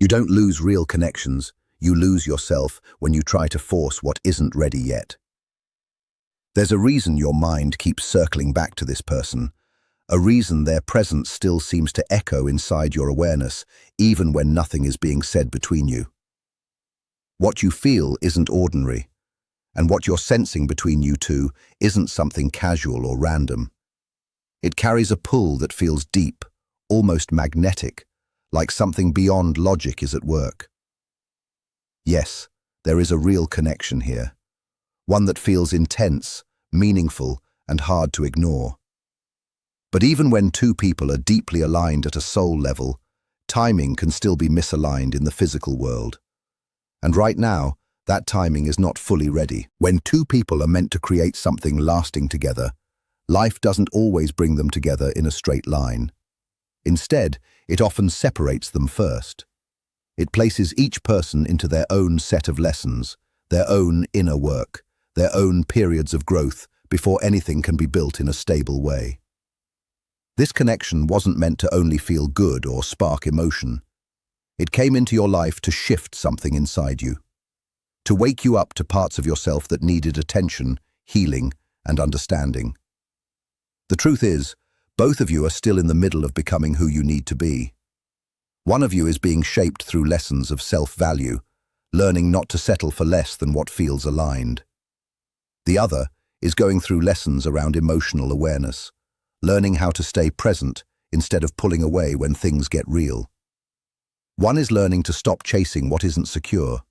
You don't lose real connections, you lose yourself when you try to force what isn't ready yet. There's a reason your mind keeps circling back to this person, a reason their presence still seems to echo inside your awareness, even when nothing is being said between you. What you feel isn't ordinary, and what you're sensing between you two isn't something casual or random. It carries a pull that feels deep, almost magnetic, like something beyond logic is at work. Yes, there is a real connection here, one that feels intense, meaningful, and hard to ignore. But even when two people are deeply aligned at a soul level, timing can still be misaligned in the physical world. And right now, that timing is not fully ready. When two people are meant to create something lasting together, life doesn't always bring them together in a straight line. Instead, it often separates them first. It places each person into their own set of lessons, their own inner work, their own periods of growth before anything can be built in a stable way. This connection wasn't meant to only feel good or spark emotion. It came into your life to shift something inside you, to wake you up to parts of yourself that needed attention, healing, and understanding. The truth is, both of you are still in the middle of becoming who you need to be. One of you is being shaped through lessons of self-value, learning not to settle for less than what feels aligned. The other is going through lessons around emotional awareness, learning how to stay present instead of pulling away when things get real. One is learning to stop chasing what isn't secure.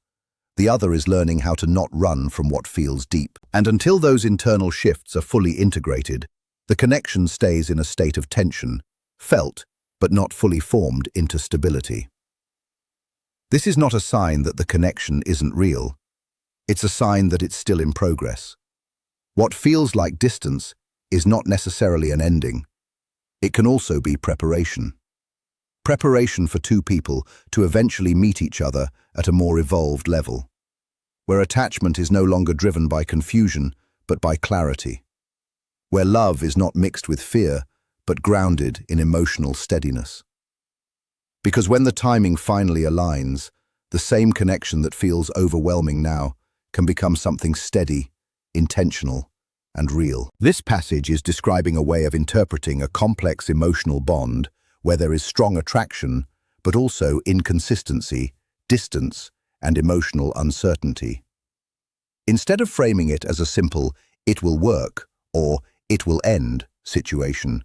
The other is learning how to not run from what feels deep. And until those internal shifts are fully integrated, the connection stays in a state of tension, felt, but not fully formed into stability. This is not a sign that the connection isn't real. It's a sign that it's still in progress. What feels like distance is not necessarily an ending. It can also be preparation. Preparation for two people to eventually meet each other at a more evolved level, where attachment is no longer driven by confusion, but by clarity, where love is not mixed with fear, but grounded in emotional steadiness. Because when the timing finally aligns, the same connection that feels overwhelming now can become something steady, intentional, and real. This passage is describing a way of interpreting a complex emotional bond where there is strong attraction, but also inconsistency, distance, and emotional uncertainty. Instead of framing it as a simple "it will work" or "it will end" situation,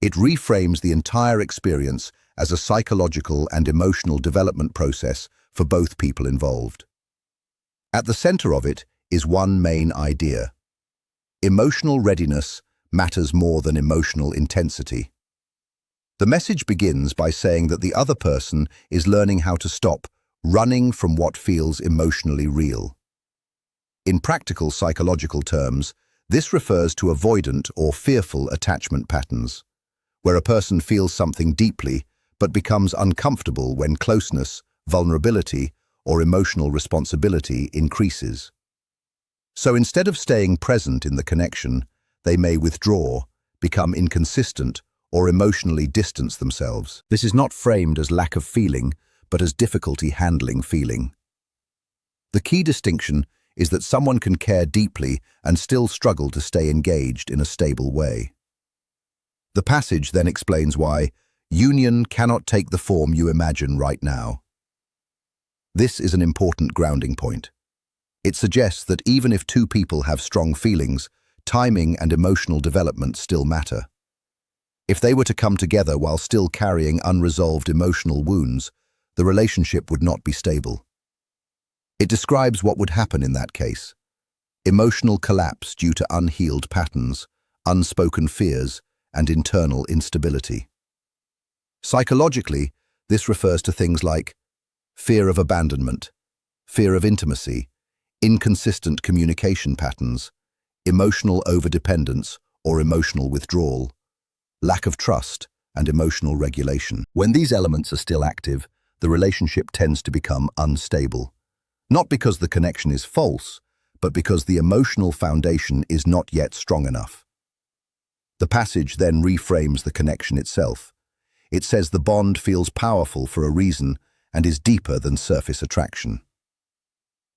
it reframes the entire experience as a psychological and emotional development process for both people involved. At the center of it is one main idea. Emotional readiness matters more than emotional intensity. The message begins by saying that the other person is learning how to stop running from what feels emotionally real. In practical psychological terms, this refers to avoidant or fearful attachment patterns, where a person feels something deeply but becomes uncomfortable when closeness, vulnerability, or emotional responsibility increases. So instead of staying present in the connection, they may withdraw, become inconsistent, or emotionally distance themselves. This is not framed as lack of feeling, but as difficulty handling feeling. The key distinction is that someone can care deeply and still struggle to stay engaged in a stable way. The passage then explains why union cannot take the form you imagine right now. This is an important grounding point. It suggests that even if two people have strong feelings, timing and emotional development still matter. If they were to come together while still carrying unresolved emotional wounds, the relationship would not be stable. It describes what would happen in that case: emotional collapse due to unhealed patterns, unspoken fears, and internal instability. Psychologically, this refers to things like fear of abandonment, fear of intimacy, inconsistent communication patterns, emotional overdependence or emotional withdrawal, lack of trust, and emotional regulation. When these elements are still active, the relationship tends to become unstable. Not because the connection is false, but because the emotional foundation is not yet strong enough. The passage then reframes the connection itself. It says the bond feels powerful for a reason, and is deeper than surface attraction.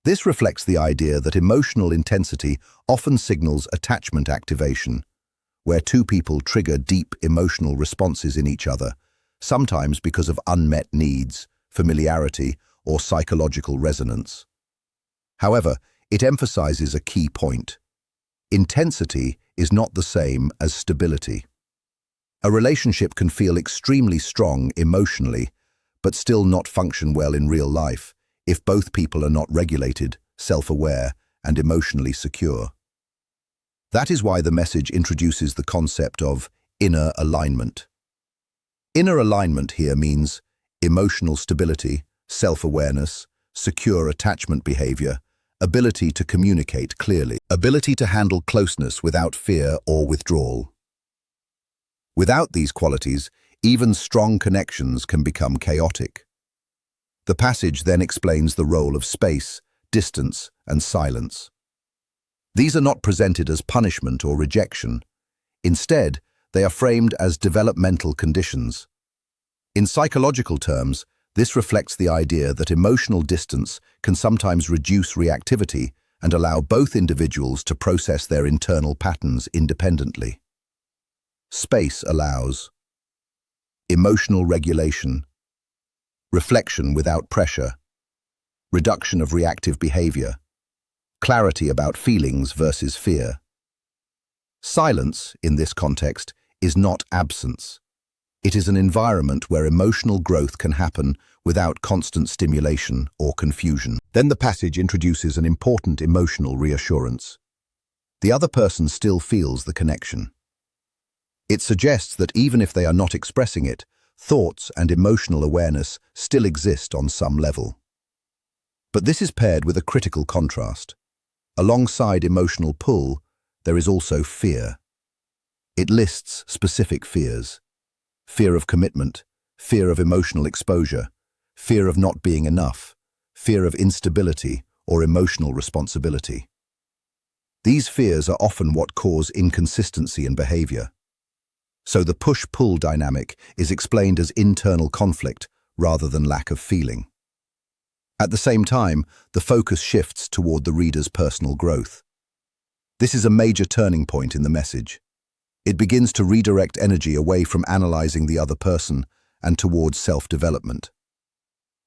This reflects the idea that emotional intensity often signals attachment activation, where two people trigger deep emotional responses in each other, sometimes because of unmet needs, familiarity, or psychological resonance. However, it emphasizes a key point. Intensity is not the same as stability. A relationship can feel extremely strong emotionally, but still not function well in real life if both people are not regulated, self-aware, and emotionally secure. That is why the message introduces the concept of inner alignment. Inner alignment here means emotional stability, self-awareness, secure attachment behavior, ability to communicate clearly, ability to handle closeness without fear or withdrawal. Without these qualities, even strong connections can become chaotic. The passage then explains the role of space, distance, and silence. These are not presented as punishment or rejection. Instead, they are framed as developmental conditions. In psychological terms, this reflects the idea that emotional distance can sometimes reduce reactivity and allow both individuals to process their internal patterns independently. Space allows emotional regulation, reflection without pressure, reduction of reactive behavior, clarity about feelings versus fear. Silence, in this context, is not absence. It is an environment where emotional growth can happen without constant stimulation or confusion. Then the passage introduces an important emotional reassurance. The other person still feels the connection. It suggests that even if they are not expressing it, thoughts and emotional awareness still exist on some level. But this is paired with a critical contrast. Alongside emotional pull, there is also fear. It lists specific fears: fear of commitment, fear of emotional exposure, fear of not being enough, fear of instability or emotional responsibility. These fears are often what cause inconsistency in behavior. So the push-pull dynamic is explained as internal conflict rather than lack of feeling. At the same time, the focus shifts toward the reader's personal growth. This is a major turning point in the message. It begins to redirect energy away from analyzing the other person and towards self-development.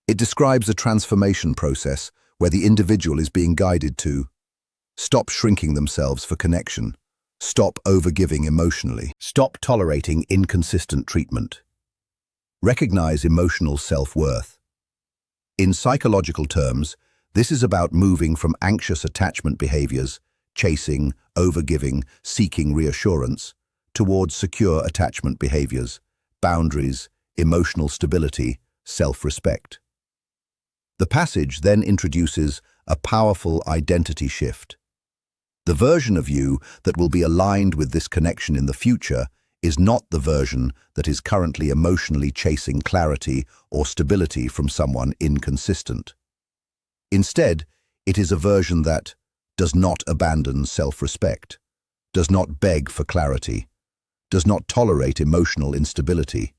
It describes a transformation process where the individual is being guided to stop shrinking themselves for connection, stop overgiving emotionally, stop tolerating inconsistent treatment, recognize emotional self-worth. In psychological terms, this is about moving from anxious attachment behaviors, chasing, overgiving, seeking reassurance, towards secure attachment behaviors, boundaries, emotional stability, self-respect. The passage then introduces a powerful identity shift. The version of you that will be aligned with this connection in the future is not the version that is currently emotionally chasing clarity or stability from someone inconsistent. Instead, it is a version that does not abandon self-respect, does not beg for clarity, does not tolerate emotional instability,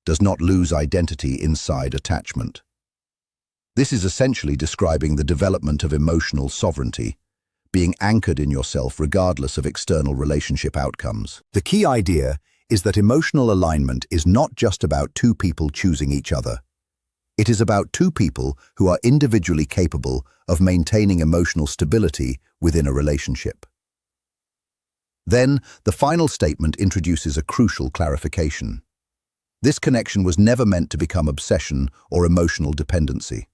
does not lose identity inside attachment. This is essentially describing the development of emotional sovereignty, being anchored in yourself regardless of external relationship outcomes. The key idea is that emotional alignment is not just about two people choosing each other. It is about two people who are individually capable of maintaining emotional stability within a relationship. Then, the final statement introduces a crucial clarification. This connection was never meant to become obsession or emotional dependency.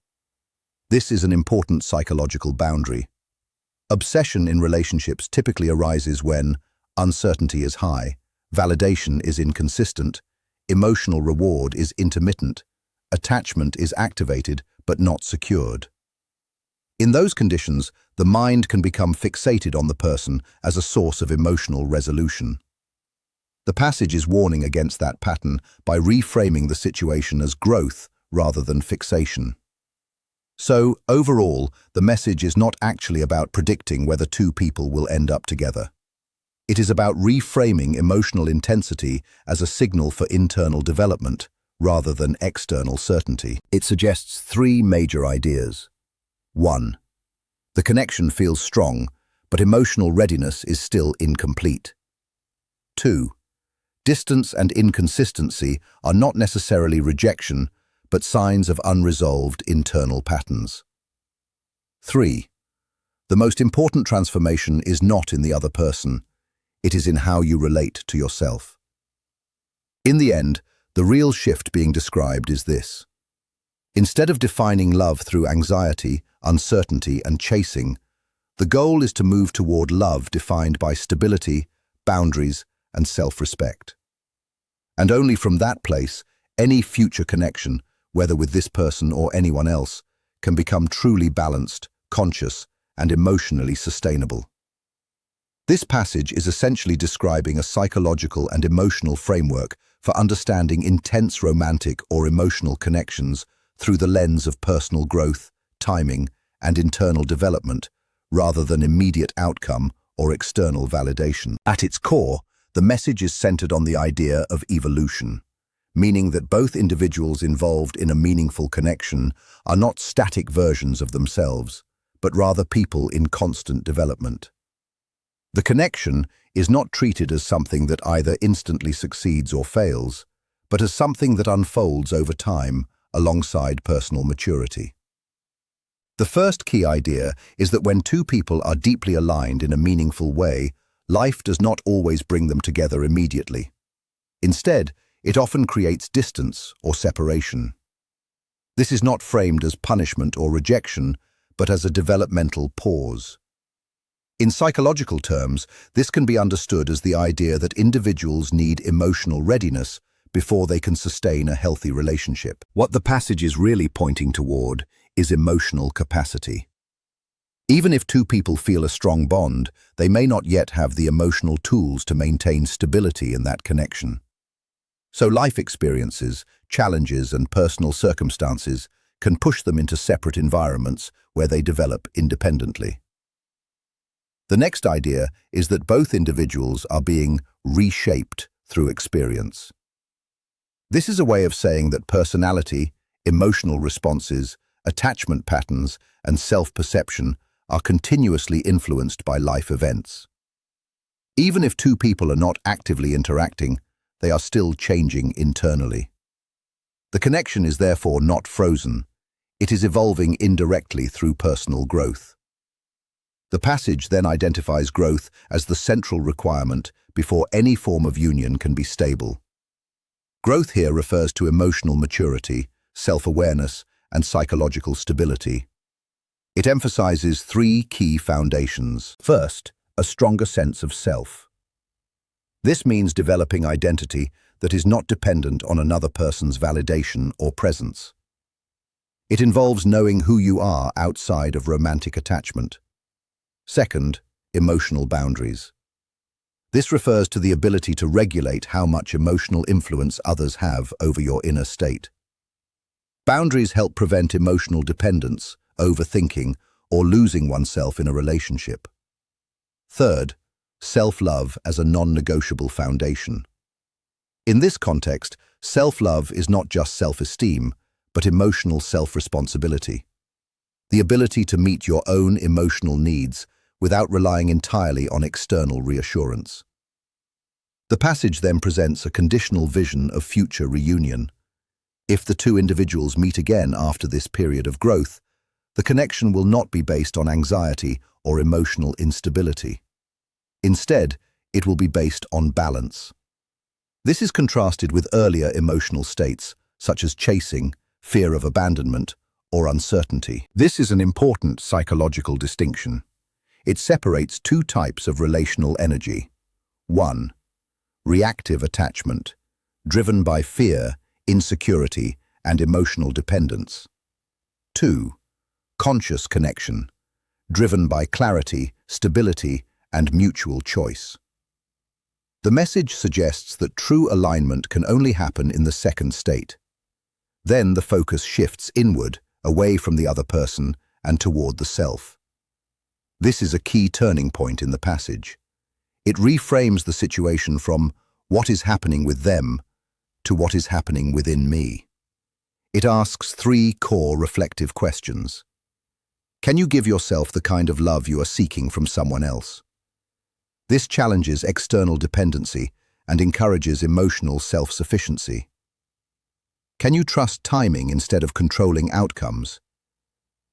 This is an important psychological boundary. Obsession in relationships typically arises when uncertainty is high, validation is inconsistent, emotional reward is intermittent, attachment is activated but not secured. In those conditions, the mind can become fixated on the person as a source of emotional resolution. The passage is warning against that pattern by reframing the situation as growth rather than fixation. So, overall, the message is not actually about predicting whether two people will end up together. It is about reframing emotional intensity as a signal for internal development, rather than external certainty. It suggests three major ideas. 1. The connection feels strong, but emotional readiness is still incomplete. 2. Distance and inconsistency are not necessarily rejection, but signs of unresolved internal patterns. 3. The most important transformation is not in the other person, it is in how you relate to yourself. In the end, the real shift being described is this. Instead of defining love through anxiety, uncertainty, and chasing, the goal is to move toward love defined by stability, boundaries, and self-respect. And only from that place, any future connection, whether with this person or anyone else, can become truly balanced, conscious, and emotionally sustainable. This passage is essentially describing a psychological and emotional framework for understanding intense romantic or emotional connections through the lens of personal growth, timing, and internal development, rather than immediate outcome or external validation. At its core, the message is centered on the idea of evolution, meaning that both individuals involved in a meaningful connection are not static versions of themselves, but rather people in constant development. The connection is not treated as something that either instantly succeeds or fails, but as something that unfolds over time alongside personal maturity. The first key idea is that when two people are deeply aligned in a meaningful way, life does not always bring them together immediately. Instead, it often creates distance or separation. This is not framed as punishment or rejection, but as a developmental pause. In psychological terms, this can be understood as the idea that individuals need emotional readiness before they can sustain a healthy relationship. What the passage is really pointing toward is emotional capacity. Even if two people feel a strong bond, they may not yet have the emotional tools to maintain stability in that connection. So life experiences, challenges, and personal circumstances can push them into separate environments where they develop independently. The next idea is that both individuals are being reshaped through experience. This is a way of saying that personality, emotional responses, attachment patterns, and self-perception are continuously influenced by life events. Even if two people are not actively interacting, they are still changing internally. The connection is therefore not frozen. It is evolving indirectly through personal growth. The passage then identifies growth as the central requirement before any form of union can be stable. Growth here refers to emotional maturity, self-awareness, and psychological stability. It emphasizes three key foundations. First, a stronger sense of self. This means developing identity that is not dependent on another person's validation or presence. It involves knowing who you are outside of romantic attachment. Second, emotional boundaries. This refers to the ability to regulate how much emotional influence others have over your inner state. Boundaries help prevent emotional dependence, overthinking, or losing oneself in a relationship. Third, self-love as a non-negotiable foundation. In this context, self-love is not just self-esteem, but emotional self-responsibility. The ability to meet your own emotional needs without relying entirely on external reassurance. The passage then presents a conditional vision of future reunion. If the two individuals meet again after this period of growth, the connection will not be based on anxiety or emotional instability. Instead, it will be based on balance. This is contrasted with earlier emotional states, such as chasing, fear of abandonment, or uncertainty. This is an important psychological distinction. It separates two types of relational energy. 1. Reactive attachment, driven by fear, insecurity, and emotional dependence. 2. Conscious connection, driven by clarity, stability, and mutual choice. The message suggests that true alignment can only happen in the second state. Then the focus shifts inward, away from the other person, and toward the self. This is a key turning point in the passage. It reframes the situation from "what is happening with them" to what is happening within me. It asks three core reflective questions. Can you give yourself the kind of love you are seeking from someone else? This challenges external dependency and encourages emotional self-sufficiency. Can you trust timing instead of controlling outcomes?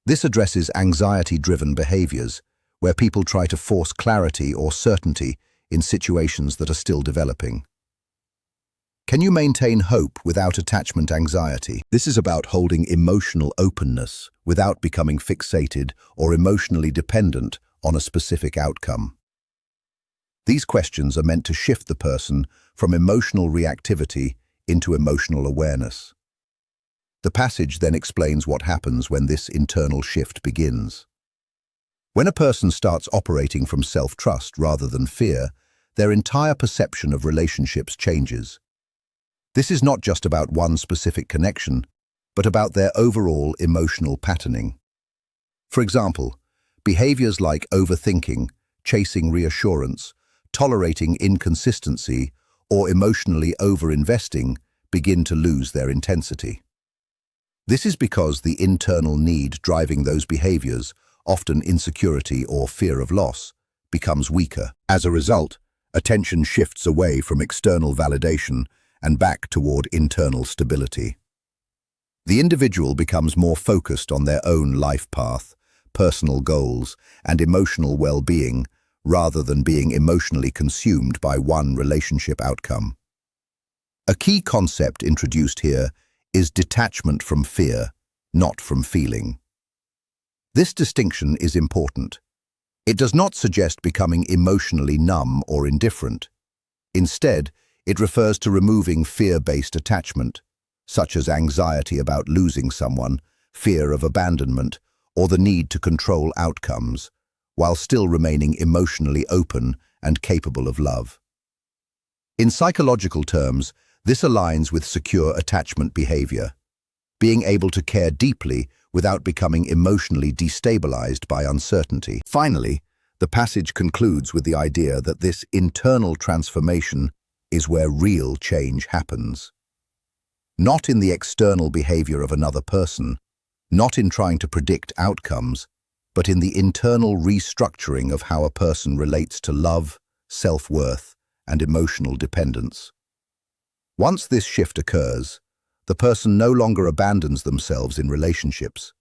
This addresses anxiety-driven behaviors, where people try to force clarity or certainty in situations that are still developing. Can you maintain hope without attachment anxiety? This is about holding emotional openness without becoming fixated or emotionally dependent on a specific outcome. These questions are meant to shift the person from emotional reactivity into emotional awareness. The passage then explains what happens when this internal shift begins. When a person starts operating from self-trust rather than fear, their entire perception of relationships changes. This is not just about one specific connection, but about their overall emotional patterning. For example, behaviors like overthinking, chasing reassurance, tolerating inconsistency, or emotionally over-investing begin to lose their intensity. This is because the internal need driving those behaviors, often insecurity or fear of loss, becomes weaker. As a result, attention shifts away from external validation and back toward internal stability. The individual becomes more focused on their own life path, personal goals, and emotional well-being, rather than being emotionally consumed by one relationship outcome. A key concept introduced here is detachment from fear, not from feeling. This distinction is important. It does not suggest becoming emotionally numb or indifferent. Instead, it refers to removing fear-based attachment, such as anxiety about losing someone, fear of abandonment, or the need to control outcomes, while still remaining emotionally open and capable of love. In psychological terms, this aligns with secure attachment behavior, being able to care deeply without becoming emotionally destabilized by uncertainty. Finally, the passage concludes with the idea that this internal transformation is where real change happens. Not in the external behavior of another person, not in trying to predict outcomes, but in the internal restructuring of how a person relates to love, self-worth, and emotional dependence. Once this shift occurs, the person no longer abandons themselves in relationships.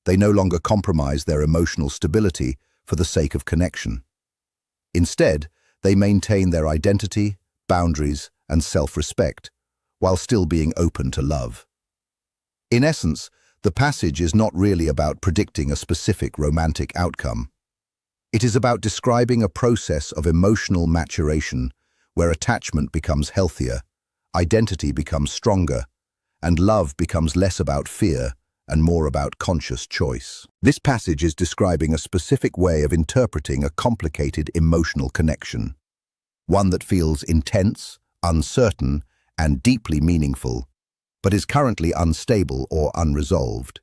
They no longer compromise their emotional stability for the sake of connection. Instead, they maintain their identity, boundaries, and self-respect, while still being open to love. In essence, the passage is not really about predicting a specific romantic outcome. It is about describing a process of emotional maturation where attachment becomes healthier, identity becomes stronger, and love becomes less about fear and more about conscious choice. This passage is describing a specific way of interpreting a complicated emotional connection, one that feels intense, uncertain, and deeply meaningful, but is currently unstable or unresolved.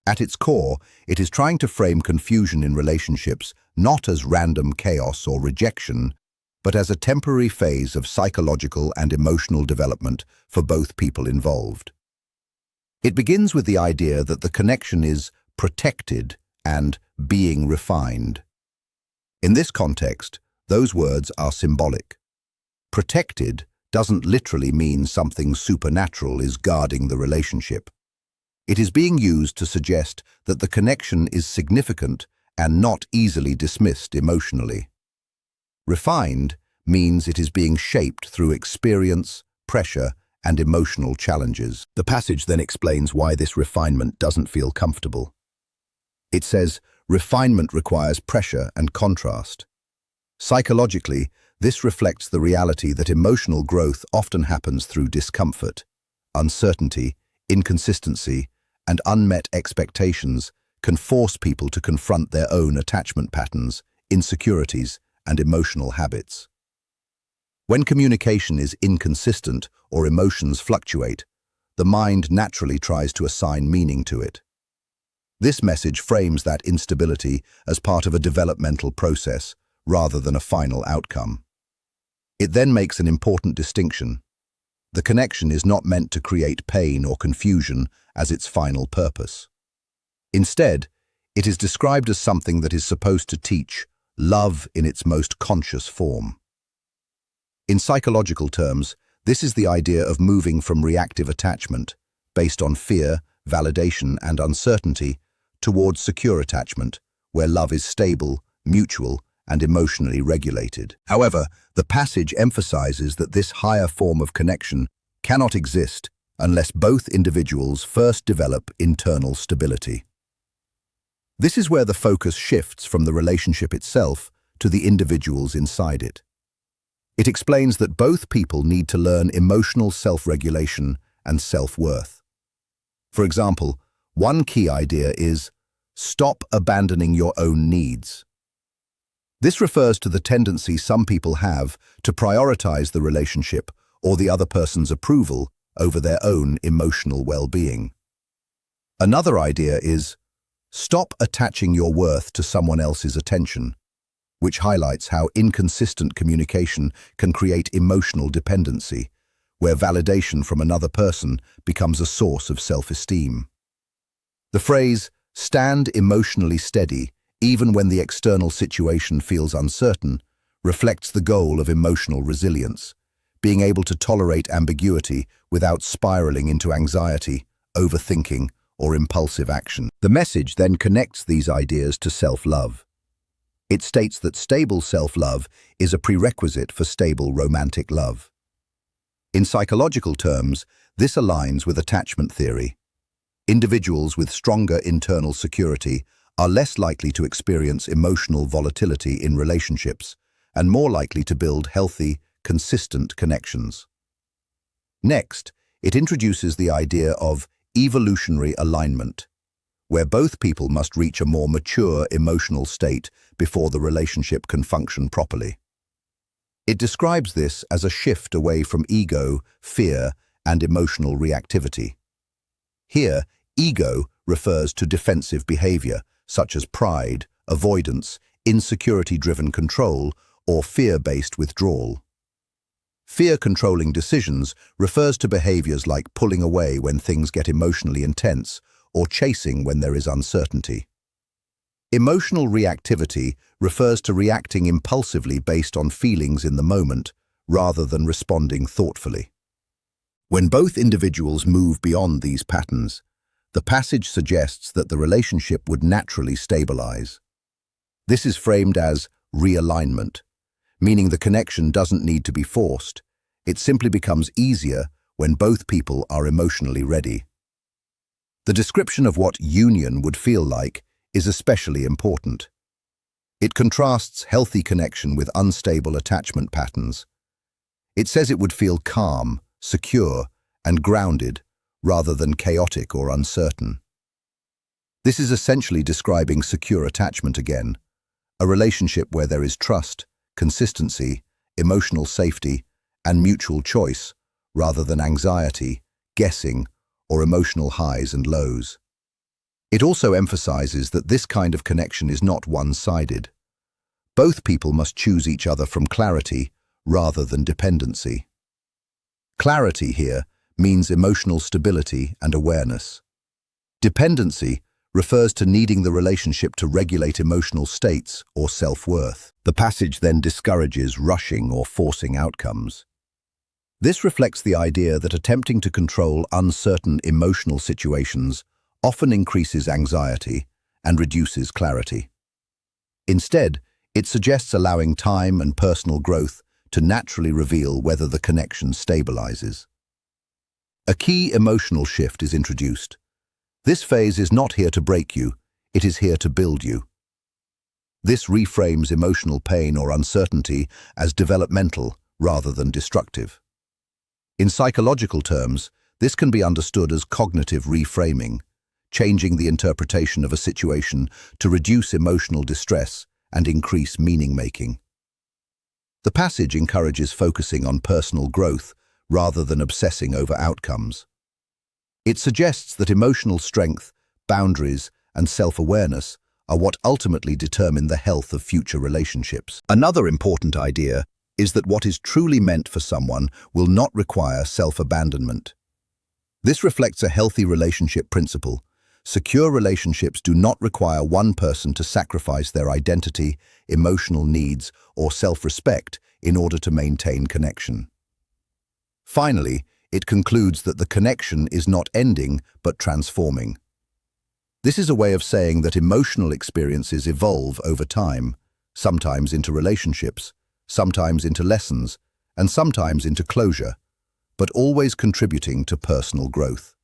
At its core, it is trying to frame confusion in relationships not as random chaos or rejection, but as a temporary phase of psychological and emotional development for both people involved. It begins with the idea that the connection is protected and being refined. In this context, those words are symbolic. Protected doesn't literally mean something supernatural is guarding the relationship. It is being used to suggest that the connection is significant and not easily dismissed emotionally. Refined means it is being shaped through experience, pressure, and emotional challenges. The passage then explains why this refinement doesn't feel comfortable. It says, refinement requires pressure and contrast. Psychologically, this reflects the reality that emotional growth often happens through discomfort, uncertainty, inconsistency, and unmet expectations can force people to confront their own attachment patterns, insecurities, and emotional habits. When communication is inconsistent or emotions fluctuate, the mind naturally tries to assign meaning to it. This message frames that instability as part of a developmental process rather than a final outcome. It then makes an important distinction. The connection is not meant to create pain or confusion as its final purpose. Instead, it is described as something that is supposed to teach love in its most conscious form. In psychological terms, this is the idea of moving from reactive attachment, based on fear, validation, and uncertainty, towards secure attachment, where love is stable, mutual, and emotionally regulated. However, the passage emphasizes that this higher form of connection cannot exist unless both individuals first develop internal stability. This is where the focus shifts from the relationship itself to the individuals inside it. It explains that both people need to learn emotional self-regulation and self-worth. For example, one key idea is, stop abandoning your own needs. This refers to the tendency some people have to prioritize the relationship or the other person's approval over their own emotional well-being. Another idea is, stop attaching your worth to someone else's attention, which highlights how inconsistent communication can create emotional dependency, where validation from another person becomes a source of self-esteem. The phrase, stand emotionally steady, even when the external situation feels uncertain, reflects the goal of emotional resilience, being able to tolerate ambiguity without spiraling into anxiety, overthinking, or impulsive action. The message then connects these ideas to self-love. It states that stable self-love is a prerequisite for stable romantic love. In psychological terms, this aligns with attachment theory. Individuals with stronger internal security are less likely to experience emotional volatility in relationships and more likely to build healthy, consistent connections. Next, it introduces the idea of evolutionary alignment, where both people must reach a more mature emotional state before the relationship can function properly. It describes this as a shift away from ego, fear, and emotional reactivity. Here, ego refers to defensive behavior, such as pride, avoidance, insecurity-driven control, or fear-based withdrawal. Fear-controlling decisions refers to behaviors like pulling away when things get emotionally intense or chasing when there is uncertainty. Emotional reactivity refers to reacting impulsively based on feelings in the moment rather than responding thoughtfully. When both individuals move beyond these patterns, the passage suggests that the relationship would naturally stabilize. This is framed as realignment, meaning the connection doesn't need to be forced. It simply becomes easier when both people are emotionally ready. The description of what union would feel like is especially important. It contrasts healthy connection with unstable attachment patterns. It says it would feel calm, secure, and grounded rather than chaotic or uncertain. This is essentially describing secure attachment again, a relationship where there is trust, consistency, emotional safety, and mutual choice, rather than anxiety, guessing, or emotional highs and lows. It also emphasizes that this kind of connection is not one-sided. Both people must choose each other from clarity rather than dependency. Clarity here means emotional stability and awareness. Dependency refers to needing the relationship to regulate emotional states or self-worth. The passage then discourages rushing or forcing outcomes. This reflects the idea that attempting to control uncertain emotional situations often increases anxiety and reduces clarity. Instead, it suggests allowing time and personal growth to naturally reveal whether the connection stabilizes. A key emotional shift is introduced. This phase is not here to break you, it is here to build you. This reframes emotional pain or uncertainty as developmental rather than destructive. In psychological terms, this can be understood as cognitive reframing, changing the interpretation of a situation to reduce emotional distress and increase meaning-making. The passage encourages focusing on personal growth rather than obsessing over outcomes. It suggests that emotional strength, boundaries, and self-awareness are what ultimately determine the health of future relationships. Another important idea is that what is truly meant for someone will not require self-abandonment. This reflects a healthy relationship principle. Secure relationships do not require one person to sacrifice their identity, emotional needs, or self-respect in order to maintain connection. Finally, it concludes that the connection is not ending but transforming. This is a way of saying that emotional experiences evolve over time, sometimes into relationships, sometimes into lessons, and sometimes into closure, but always contributing to personal growth.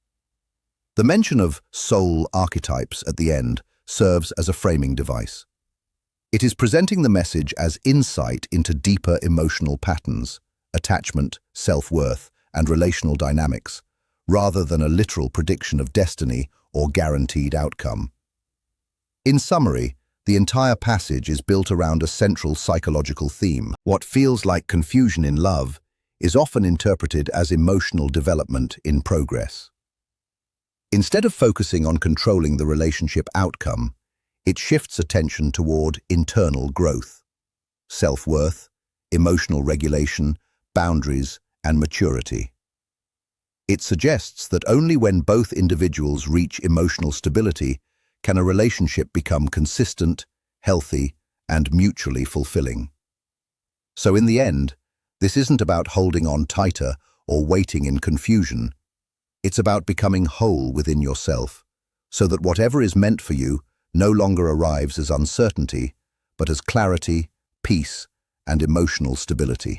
The mention of soul archetypes at the end serves as a framing device. It is presenting the message as insight into deeper emotional patterns, attachment, self-worth, and relational dynamics, rather than a literal prediction of destiny or guaranteed outcome. In summary, the entire passage is built around a central psychological theme. What feels like confusion in love is often interpreted as emotional development in progress. Instead of focusing on controlling the relationship outcome, it shifts attention toward internal growth, self-worth, emotional regulation, boundaries, and maturity. It suggests that only when both individuals reach emotional stability can a relationship become consistent, healthy, and mutually fulfilling. So in the end, this isn't about holding on tighter or waiting in confusion. It's about becoming whole within yourself, so that whatever is meant for you no longer arrives as uncertainty, but as clarity, peace, and emotional stability.